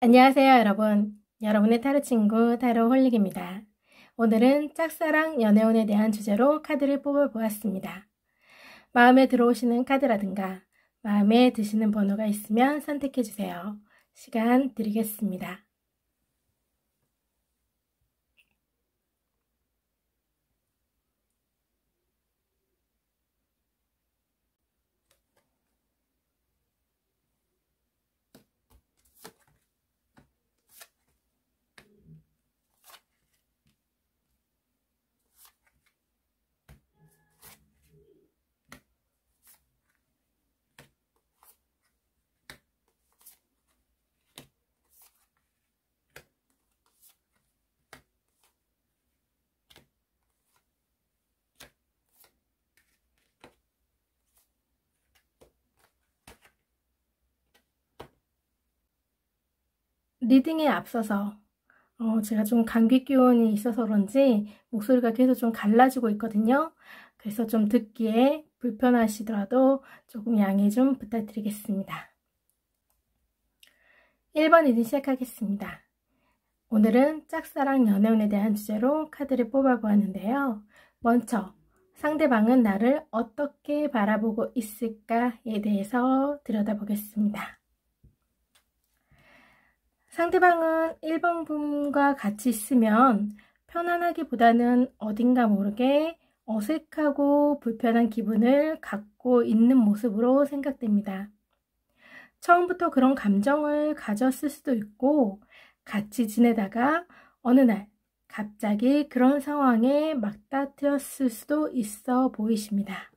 안녕하세요, 여러분. 여러분의 타로 친구 타로 홀릭입니다. 오늘은 짝사랑 연애운에 대한 주제로 카드를 뽑아보았습니다. 마음에 들어오시는 카드라든가 마음에 드시는 번호가 있으면 선택해주세요. 시간 드리겠습니다. 리딩에 앞서서 제가 좀 감기 기운이 있어서 그런지 목소리가 계속 좀 갈라지고 있거든요. 그래서 좀 듣기에 불편하시더라도 조금 양해 좀 부탁드리겠습니다. 1번 리딩 시작하겠습니다. 오늘은 짝사랑 연애운에 대한 주제로 카드를 뽑아보았는데요. 먼저 상대방은 나를 어떻게 바라보고 있을까에 대해서 들여다보겠습니다. 상대방은 1번 분과 같이 있으면 편안하기보다는 어딘가 모르게 어색하고 불편한 기분을 갖고 있는 모습으로 생각됩니다. 처음부터 그런 감정을 가졌을 수도 있고 같이 지내다가 어느 날 갑자기 그런 상황에 맞닥뜨렸을 수도 있어 보이십니다.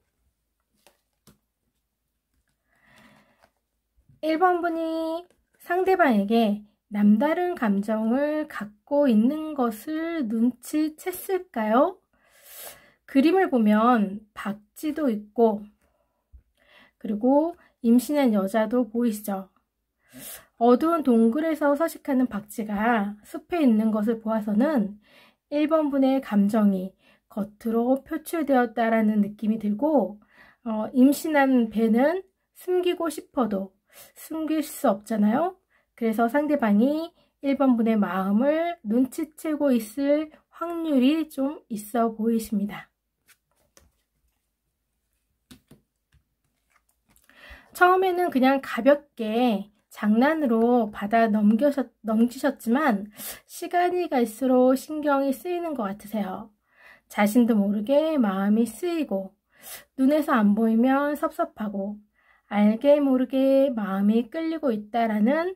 1번 분이 상대방에게 남다른 감정을 갖고 있는 것을 눈치챘을까요? 그림을 보면 박쥐도 있고 그리고 임신한 여자도 보이시죠? 어두운 동굴에서 서식하는 박쥐가 숲에 있는 것을 보아서는 1번 분의 감정이 겉으로 표출되었다라는 느낌이 들고 임신한 배는 숨기고 싶어도 숨길 수 없잖아요. 그래서 상대방이 1번 분의 마음을 눈치채고 있을 확률이 좀 있어 보이십니다. 처음에는 그냥 가볍게 장난으로 받아 넘기셨지만 시간이 갈수록 신경이 쓰이는 것 같으세요. 자신도 모르게 마음이 쓰이고 눈에서 안 보이면 섭섭하고 알게 모르게 마음이 끌리고 있다라는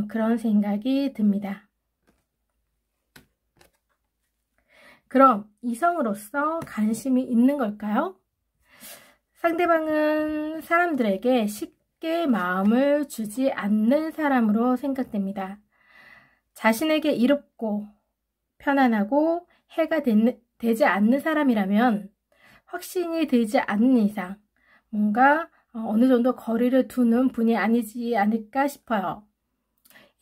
그런 생각이 듭니다. 그럼 이성으로서 관심이 있는 걸까요? 상대방은 사람들에게 쉽게 마음을 주지 않는 사람으로 생각됩니다. 자신에게 이롭고 편안하고 해가 되지 않는 사람이라면 확신이 들지 않는 이상 뭔가 어느 정도 거리를 두는 분이 아니지 않을까 싶어요.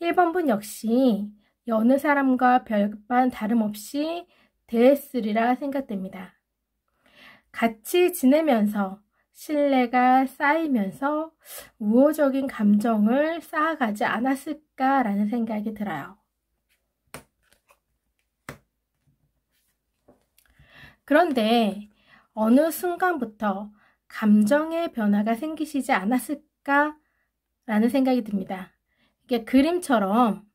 1번 분 역시 여느 사람과 별반 다름없이 대했으리라 생각됩니다. 같이 지내면서 신뢰가 쌓이면서 우호적인 감정을 쌓아가지 않았을까라는 생각이 들어요. 그런데 어느 순간부터 감정의 변화가 생기시지 않았을까라는 생각이 듭니다. 이게 그림처럼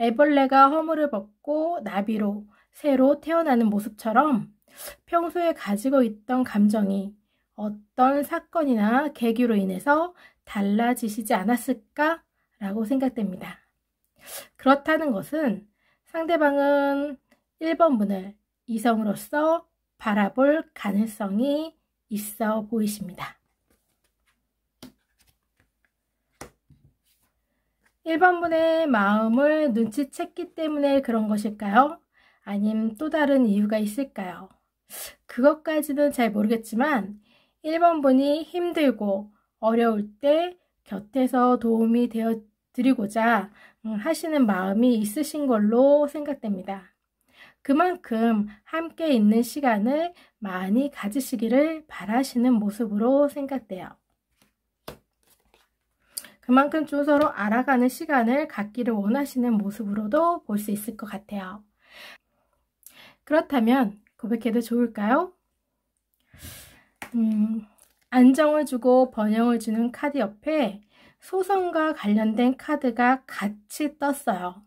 애벌레가 허물을 벗고 나비로 새로 태어나는 모습처럼 평소에 가지고 있던 감정이 어떤 사건이나 계기로 인해서 달라지시지 않았을까라고 생각됩니다. 그렇다는 것은 상대방은 1번 분을 이성으로서 바라볼 가능성이 있어 보이십니다. 1번 분의 마음을 눈치챘기 때문에 그런 것일까요? 아님 또 다른 이유가 있을까요? 그것까지는 잘 모르겠지만 1번 분이 힘들고 어려울 때 곁에서 도움이 되어 드리고자 하시는 마음이 있으신 걸로 생각됩니다. 그만큼 함께 있는 시간을 많이 가지시기를 바라시는 모습으로 생각돼요. 그만큼 좀 서로 알아가는 시간을 갖기를 원하시는 모습으로도 볼 수 있을 것 같아요. 그렇다면 고백해도 좋을까요? 안정을 주고 번영을 주는 카드 옆에 소송과 관련된 카드가 같이 떴어요.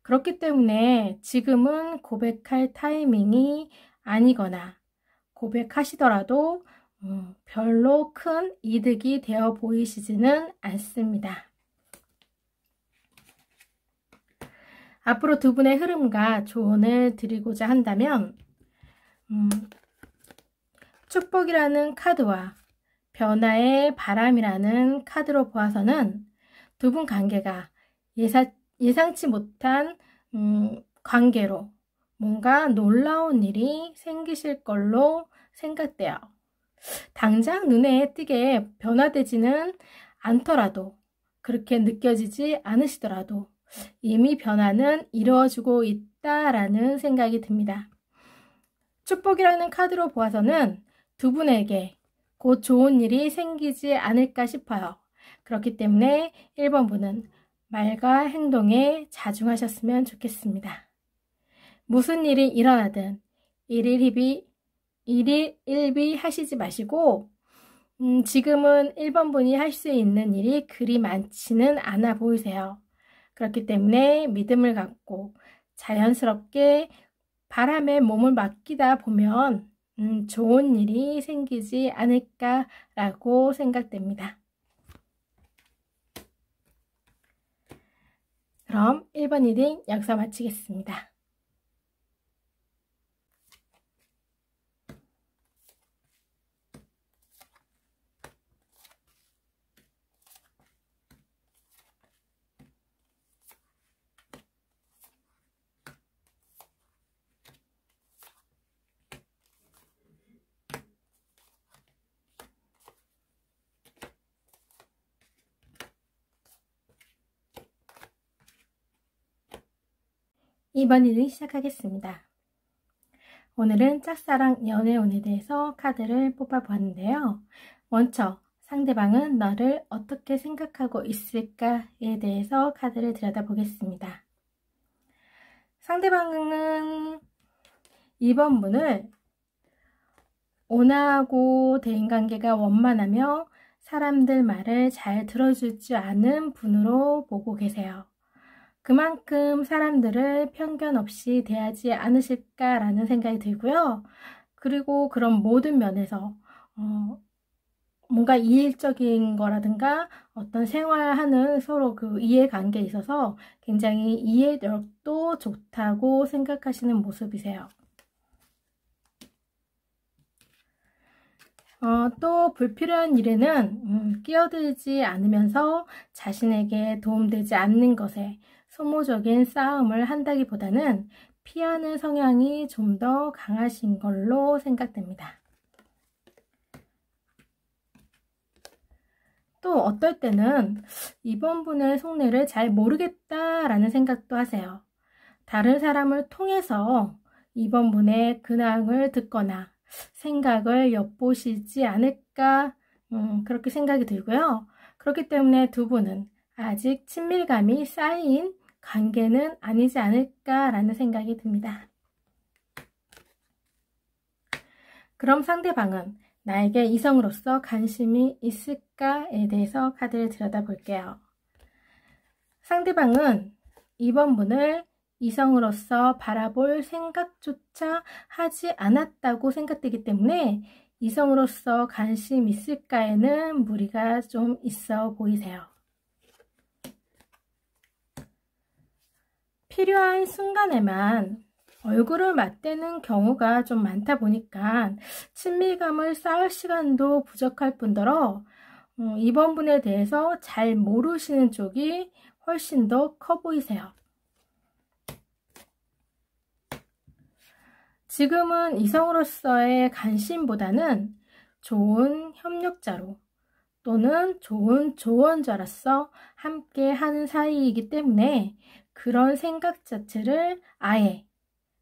그렇기 때문에 지금은 고백할 타이밍이 아니거나 고백하시더라도 별로 큰 이득이 되어 보이시지는 않습니다. 앞으로 두 분의 흐름과 조언을 드리고자 한다면 축복이라는 카드와 변화의 바람이라는 카드로 보아서는 두 분 관계가 예상치 못한 관계로 뭔가 놀라운 일이 생기실 걸로 생각돼요. 당장 눈에 띄게 변화되지는 않더라도, 그렇게 느껴지지 않으시더라도 이미 변화는 이루어지고 있다라는 생각이 듭니다. 축복이라는 카드로 보아서는 두 분에게 곧 좋은 일이 생기지 않을까 싶어요. 그렇기 때문에 1번 분은 말과 행동에 자중하셨으면 좋겠습니다. 무슨 일이 일어나든 일일일비 하시지 마시고 지금은 1번 분이 할 수 있는 일이 그리 많지는 않아 보이세요. 그렇기 때문에 믿음을 갖고 자연스럽게 바람에 몸을 맡기다 보면 좋은 일이 생기지 않을까라고 생각됩니다. 그럼 1번 리딩 여기서 마치겠습니다. 2번 리딩 시작하겠습니다. 오늘은 짝사랑 연애운에 대해서 카드를 뽑아보았는데요. 먼저 상대방은 너를 어떻게 생각하고 있을까에 대해서 카드를 들여다보겠습니다. 상대방은 2번 분을 온화하고 대인관계가 원만하며 사람들 말을 잘 들어줄 줄 아는 분으로 보고 계세요. 그만큼 사람들을 편견 없이 대하지 않으실까라는 생각이 들고요. 그리고 그런 모든 면에서 뭔가 이일적인 거라든가 어떤 생활하는 서로 그 이해관계에 있어서 굉장히 이해력도 좋다고 생각하시는 모습이세요. 또 불필요한 일에는 끼어들지 않으면서 자신에게 도움되지 않는 것에 소모적인 싸움을 한다기보다는 피하는 성향이 좀 더 강하신 걸로 생각됩니다. 또 어떨 때는 이번 분의 속내를 잘 모르겠다라는 생각도 하세요. 다른 사람을 통해서 이번 분의 근황을 듣거나 생각을 엿보시지 않을까 그렇게 생각이 들고요. 그렇기 때문에 두 분은 아직 친밀감이 쌓인 관계는 아니지 않을까라는 생각이 듭니다. 그럼 상대방은 나에게 이성으로서 관심이 있을까에 대해서 카드를 들여다볼게요. 상대방은 이번 분을 이성으로서 바라볼 생각조차 하지 않았다고 생각되기 때문에 이성으로서 관심 있을까에는 무리가 좀 있어 보이세요. 필요한 순간에만 얼굴을 맞대는 경우가 좀 많다 보니까 친밀감을 쌓을 시간도 부족할 뿐더러 이번 분에 대해서 잘 모르시는 쪽이 훨씬 더 커 보이세요. 지금은 이성으로서의 관심보다는 좋은 협력자로 또는 좋은 조언자로서 함께 하는 사이이기 때문에 그런 생각 자체를 아예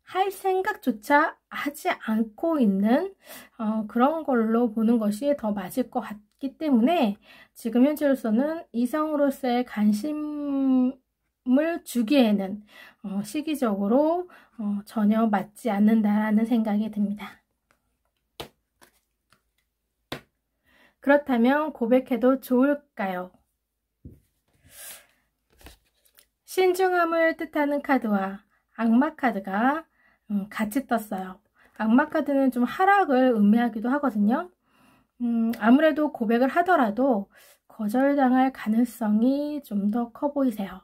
할 생각조차 하지 않고 있는 그런 걸로 보는 것이 더 맞을 것 있기 때문에 지금 현재로서는 이성으로서의 관심을 주기에는 시기적으로 전혀 맞지 않는다라는 생각이 듭니다. 그렇다면 고백해도 좋을까요? 신중함을 뜻하는 카드와 악마 카드가 같이 떴어요. 악마 카드는 좀 하락을 의미하기도 하거든요. 아무래도 고백을 하더라도 거절당할 가능성이 좀 더 커 보이세요.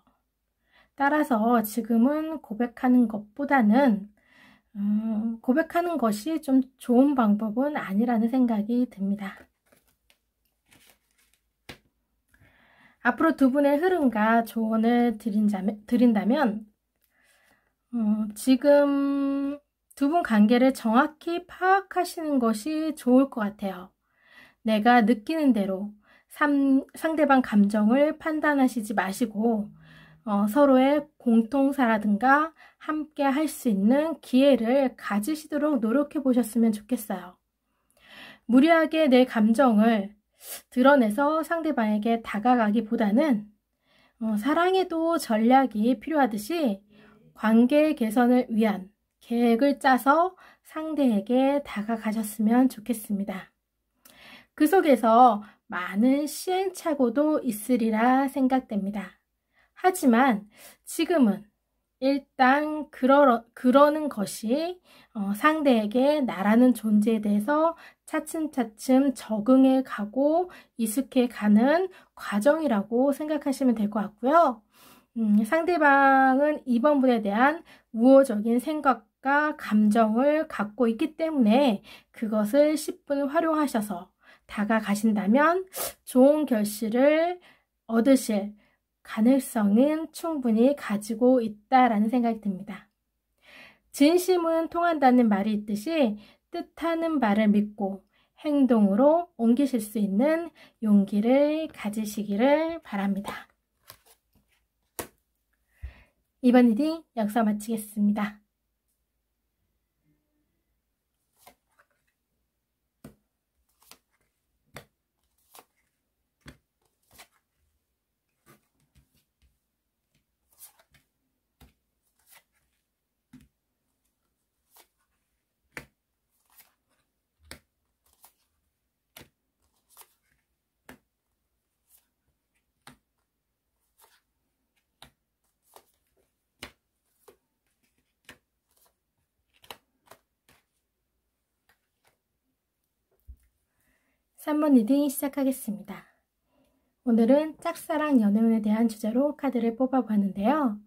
따라서 지금은 고백하는 것보다는 고백하는 것이 좀 좋은 방법은 아니라는 생각이 듭니다. 앞으로 두 분의 흐름과 조언을 드린다면 지금 두 분 관계를 정확히 파악하시는 것이 좋을 것 같아요. 내가 느끼는 대로 상대방 감정을 판단하시지 마시고 서로의 공통사라든가 함께 할 수 있는 기회를 가지시도록 노력해 보셨으면 좋겠어요. 무리하게 내 감정을 드러내서 상대방에게 다가가기보다는 사랑에도 전략이 필요하듯이 관계 개선을 위한 계획을 짜서 상대에게 다가가셨으면 좋겠습니다. 그 속에서 많은 시행착오도 있으리라 생각됩니다. 하지만 지금은 일단 그러는 것이 상대에게 나라는 존재에 대해서 차츰차츰 적응해 가고 익숙해 가는 과정이라고 생각하시면 될 것 같고요. 상대방은 이번 분에 대한 우호적인 생각과 감정을 갖고 있기 때문에 그것을 10분 활용하셔서 다가가신다면 좋은 결실을 얻으실 가능성은 충분히 가지고 있다라는 생각이 듭니다. 진심은 통한다는 말이 있듯이 뜻하는 바를 믿고 행동으로 옮기실 수 있는 용기를 가지시기를 바랍니다. 이번 리딩 여기서 마치겠습니다. (3번) 리딩 시작하겠습니다. 오늘은 짝사랑 연애운에 대한 주제로 카드를 뽑아보았는데요.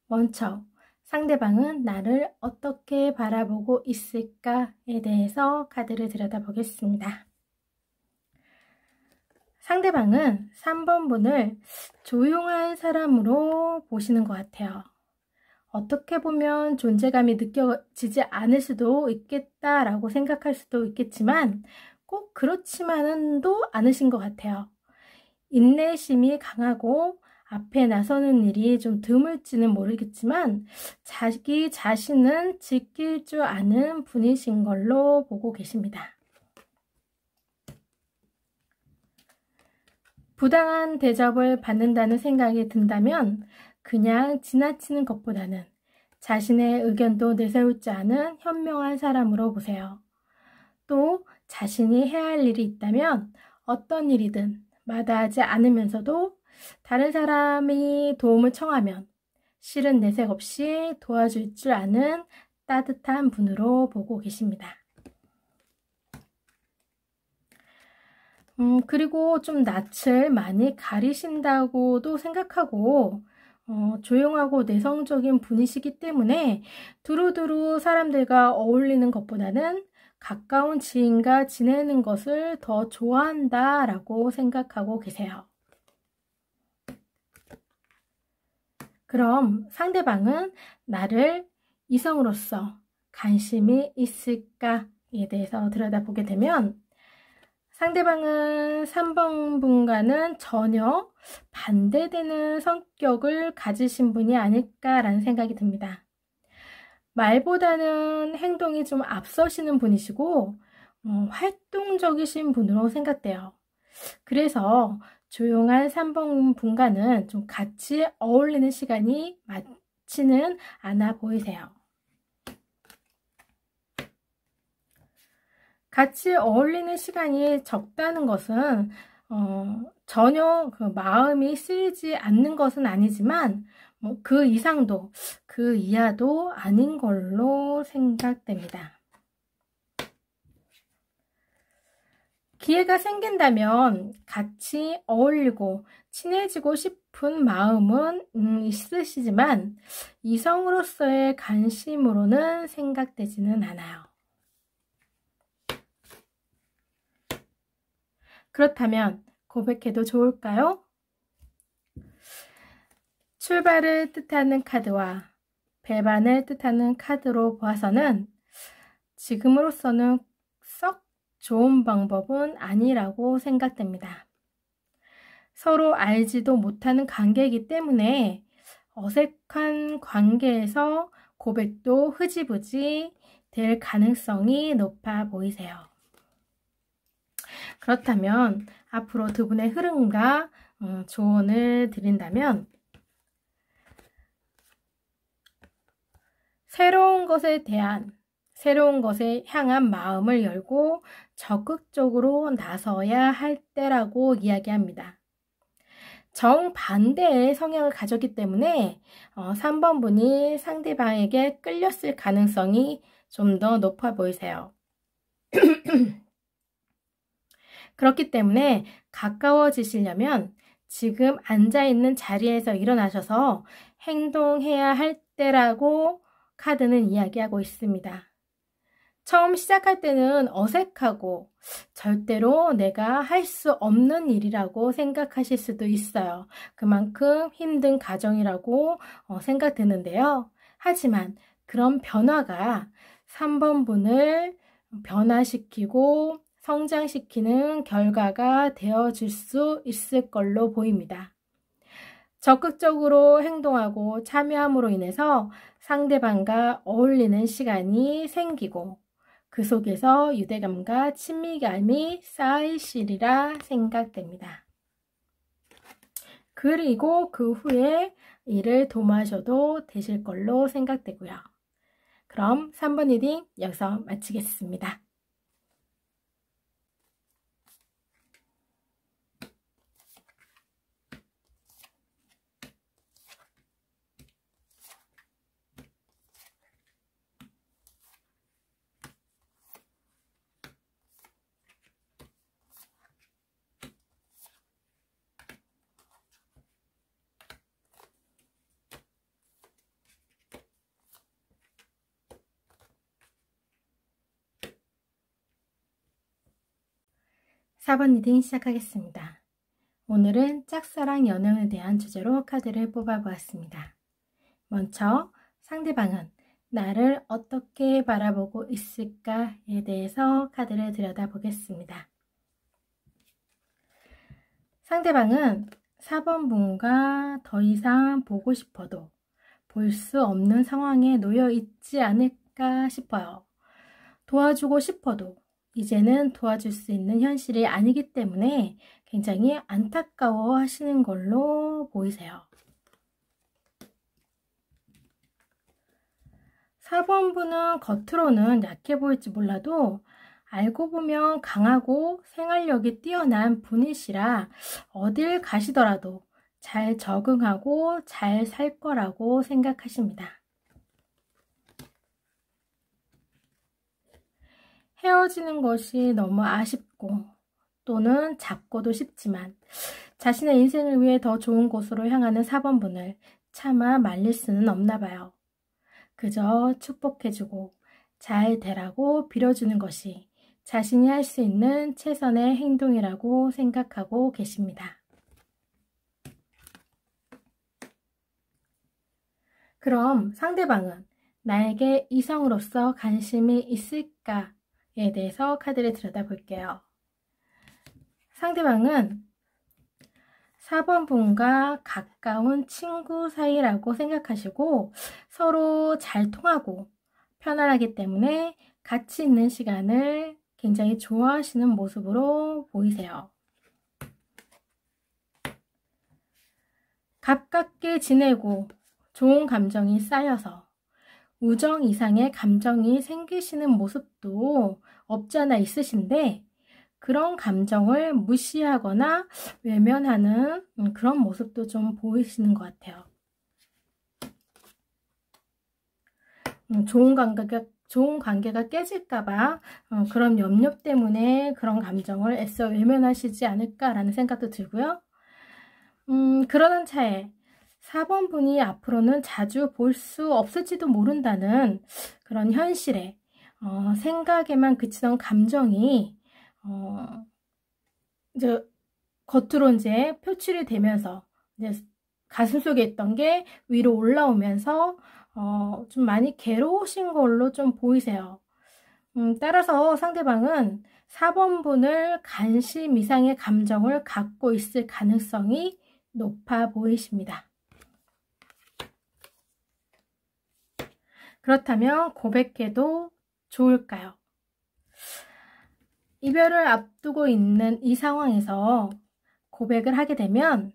먼저 상대방은 나를 어떻게 바라보고 있을까에 대해서 카드를 들여다보겠습니다. 상대방은 3번 분을 조용한 사람으로 보시는 것 같아요. 어떻게 보면 존재감이 느껴지지 않을 수도 있겠다라고 생각할 수도 있겠지만 꼭 그렇지만도 않으신 것 같아요. 인내심이 강하고 앞에 나서는 일이 좀 드물지는 모르겠지만 자기 자신은 지킬 줄 아는 분이신 걸로 보고 계십니다. 부당한 대접을 받는다는 생각이 든다면 그냥 지나치는 것보다는 자신의 의견도 내세울 줄 아는 현명한 사람으로 보세요. 또 자신이 해야 할 일이 있다면 어떤 일이든 마다하지 않으면서도 다른 사람이 도움을 청하면 실은 내색 없이 도와줄 줄 아는 따뜻한 분으로 보고 계십니다. 그리고 좀 낯을 많이 가리신다고도 생각하고 조용하고 내성적인 분이시기 때문에 두루두루 사람들과 어울리는 것보다는 가까운 지인과 지내는 것을 더 좋아한다라고 생각하고 계세요. 그럼 상대방은 나를 이성으로서 관심이 있을까에 대해서 들여다보게 되면 상대방은 3번 분과는 전혀 반대되는 성격을 가지신 분이 아닐까라는 생각이 듭니다. 말보다는 행동이 좀 앞서시는 분이시고 활동적이신 분으로 생각돼요. 그래서 조용한 3번 분과는 좀 같이 어울리는 시간이 많지는 않아 보이세요. 같이 어울리는 시간이 적다는 것은 전혀 그 마음이 쓰이지 않는 것은 아니지만 뭐 그 이상도 그 이하도 아닌 걸로 생각됩니다. 기회가 생긴다면 같이 어울리고 친해지고 싶은 마음은 있으시지만 이성으로서의 관심으로는 생각되지는 않아요. 그렇다면 고백해도 좋을까요? 출발을 뜻하는 카드와 배반을 뜻하는 카드로 보아서는 지금으로서는 썩 좋은 방법은 아니라고 생각됩니다. 서로 알지도 못하는 관계이기 때문에 어색한 관계에서 고백도 흐지부지 될 가능성이 높아 보이세요. 그렇다면 앞으로 두 분의 흐름과 조언을 드린다면 새로운 것에 향한 마음을 열고 적극적으로 나서야 할 때라고 이야기합니다. 정반대의 성향을 가졌기 때문에 3번 분이 상대방에게 끌렸을 가능성이 좀 더 높아 보이세요. 그렇기 때문에 가까워지시려면 지금 앉아있는 자리에서 일어나셔서 행동해야 할 때라고 카드는 이야기하고 있습니다. 처음 시작할 때는 어색하고 절대로 내가 할 수 없는 일이라고 생각하실 수도 있어요. 그만큼 힘든 과정이라고 생각되는데요. 하지만 그런 변화가 3번 분을 변화시키고 성장시키는 결과가 되어줄 수 있을 걸로 보입니다. 적극적으로 행동하고 참여함으로 인해서 상대방과 어울리는 시간이 생기고 그 속에서 유대감과 친밀감이 쌓이시리라 생각됩니다. 그리고 그 후에 일을 도모하셔도 되실 걸로 생각되고요. 그럼 3번 리딩 여기서 마치겠습니다. 4번 리딩 시작하겠습니다. 오늘은 짝사랑 연애운에 대한 주제로 카드를 뽑아보았습니다. 먼저 상대방은 나를 어떻게 바라보고 있을까에 대해서 카드를 들여다보겠습니다. 상대방은 4번 분과 더 이상 보고 싶어도 볼 수 없는 상황에 놓여 있지 않을까 싶어요. 도와주고 싶어도 이제는 도와줄 수 있는 현실이 아니기 때문에 굉장히 안타까워 하시는 걸로 보이세요. 4번 분은 겉으로는 약해 보일지 몰라도 알고 보면 강하고 생활력이 뛰어난 분이시라 어딜 가시더라도 잘 적응하고 잘 살 거라고 생각하십니다. 헤어지는 것이 너무 아쉽고 또는 잡고도 싶지만 자신의 인생을 위해 더 좋은 곳으로 향하는 4번 분을 차마 말릴 수는 없나 봐요. 그저 축복해주고 잘 되라고 빌어주는 것이 자신이 할 수 있는 최선의 행동이라고 생각하고 계십니다. 그럼 상대방은 나에게 이성으로서 관심이 있을까에 대해서 카드를 들여다볼게요. 상대방은 4번 분과 가까운 친구 사이라고 생각하시고 서로 잘 통하고 편안하기 때문에 같이 있는 시간을 굉장히 좋아하시는 모습으로 보이세요. 가깝게 지내고 좋은 감정이 쌓여서 우정 이상의 감정이 생기시는 모습도 없지 않아 있으신데, 그런 감정을 무시하거나 외면하는 그런 모습도 좀 보이시는 것 같아요. 좋은 관계가 깨질까봐 그런 염려 때문에 그런 감정을 애써 외면하시지 않을까라는 생각도 들고요. 그러던 차에 4번 분이 앞으로는 자주 볼 수 없을지도 모른다는 그런 현실에 생각에만 그치던 감정이 이제 겉으로 이제 표출이 되면서 이제 가슴속에 있던 게 위로 올라오면서 좀 많이 괴로우신 걸로 좀 보이세요. 따라서 상대방은 4번 분을 관심 이상의 감정을 갖고 있을 가능성이 높아 보이십니다. 그렇다면 고백해도 좋을까요? 이별을 앞두고 있는 이 상황에서 고백을 하게 되면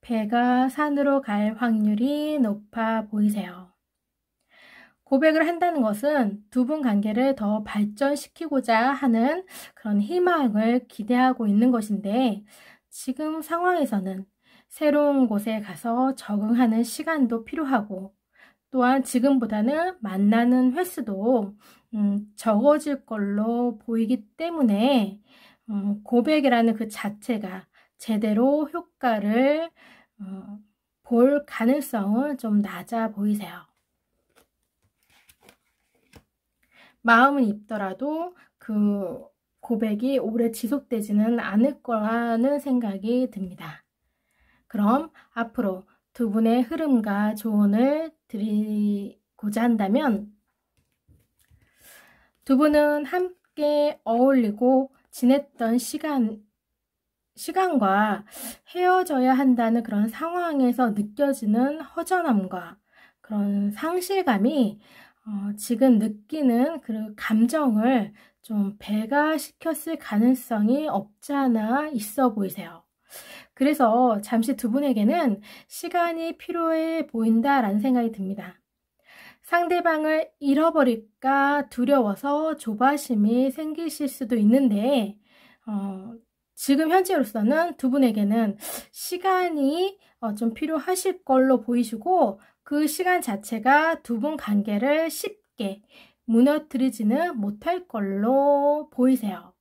배가 산으로 갈 확률이 높아 보이세요. 고백을 한다는 것은 두 분 관계를 더 발전시키고자 하는 그런 희망을 기대하고 있는 것인데, 지금 상황에서는 새로운 곳에 가서 적응하는 시간도 필요하고, 또한 지금보다는 만나는 횟수도 적어질 걸로 보이기 때문에 고백이라는 그 자체가 제대로 효과를 볼 가능성은 좀 낮아 보이세요. 마음은 있더라도 그 고백이 오래 지속되지는 않을 거라는 생각이 듭니다. 그럼 앞으로 두 분의 흐름과 조언을 드리고자 한다면, 두 분은 함께 어울리고 지냈던 시간과 헤어져야 한다는 그런 상황에서 느껴지는 허전함과 그런 상실감이 지금 느끼는 그 감정을 좀 배가시켰을 가능성이 없지 않아 있어 보이세요. 그래서 잠시 두 분에게는 시간이 필요해 보인다라는 생각이 듭니다. 상대방을 잃어버릴까 두려워서 조바심이 생기실 수도 있는데, 지금 현재로서는 두 분에게는 시간이 좀 필요하실 걸로 보이시고, 그 시간 자체가 두 분 관계를 쉽게 무너뜨리지는 못할 걸로 보이세요.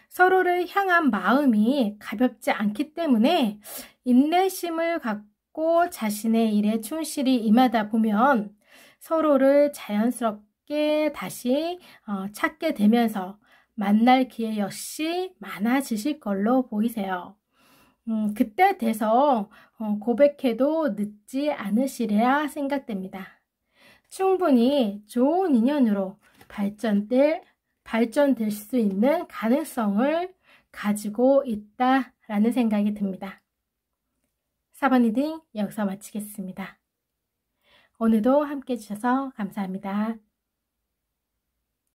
서로를 향한 마음이 가볍지 않기 때문에 인내심을 갖고 자신의 일에 충실히 임하다 보면 서로를 자연스럽게 다시 찾게 되면서 만날 기회 역시 많아지실 걸로 보이세요. 그때 돼서 고백해도 늦지 않으시리라 생각됩니다. 충분히 좋은 인연으로 발전될 수 있는 가능성을 가지고 있다라는 생각이 듭니다. 4번 리딩 여기서 마치겠습니다. 오늘도 함께 해주셔서 감사합니다.